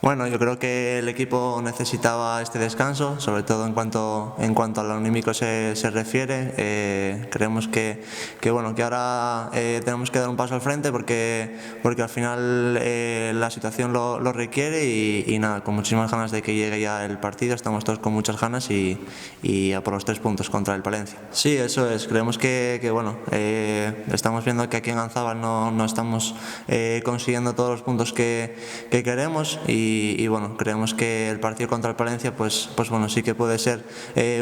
Bueno, yo creo que el equipo necesitaba este descanso, sobre todo en cuanto al anímico se refiere. Creemos que ahora tenemos que dar un paso al frente porque al final la situación lo requiere y nada, con muchísimas ganas de que llegue ya el partido. Estamos todos con muchas ganas y a por los 3 puntos contra el Palencia. Sí, eso es. Creemos que estamos viendo que aquí en Anzábal no estamos consiguiendo todos los puntos que queremos y bueno, creemos que el partido contra el Palencia pues bueno, sí que puede ser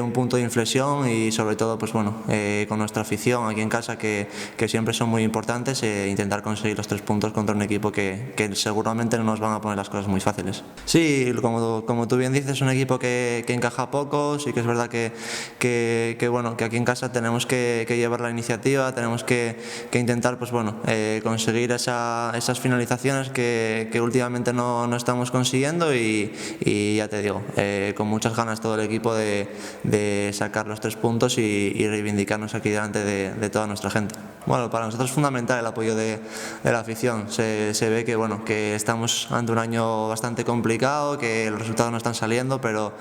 un punto de inflexión y sobre todo pues bueno, con nuestra afición aquí en casa que siempre son muy importantes, intentar conseguir los 3 puntos contra un equipo que seguramente no nos van a poner las cosas muy fáciles. Sí, como tú bien dices, es un equipo que encaja poco. Sí que es verdad que bueno, que aquí en casa tenemos que llevar la iniciativa, tenemos que intentar pues bueno, conseguir esas finalizaciones que últimamente no estamos consiguiendo y ya te digo, con muchas ganas todo el equipo de sacar los 3 puntos y reivindicarnos aquí delante de toda nuestra gente. Bueno, para nosotros es fundamental el apoyo de la afición. Se ve que bueno, que estamos ante un año bastante complicado, que los resultados no están saliendo, pero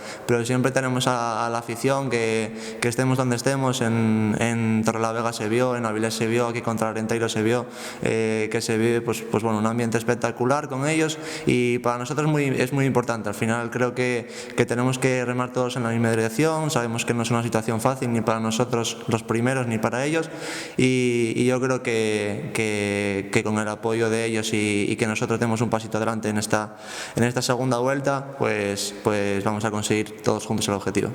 siempre tenemos a la afición, que estemos donde estemos. En Torrelavega se vio, en Avilés se vio, aquí contra Arenteiro se vio que se vive pues bueno, un ambiente espectacular con ellos y para nosotros es muy importante. Al final creo que tenemos que remar todos en la misma dirección. Sabemos que no es una situación fácil ni para nosotros los primeros ni para ellos y yo creo que con el apoyo de ellos y que nosotros demos un pasito adelante en esta segunda vuelta pues vamos a conseguir todos juntos el objetivo.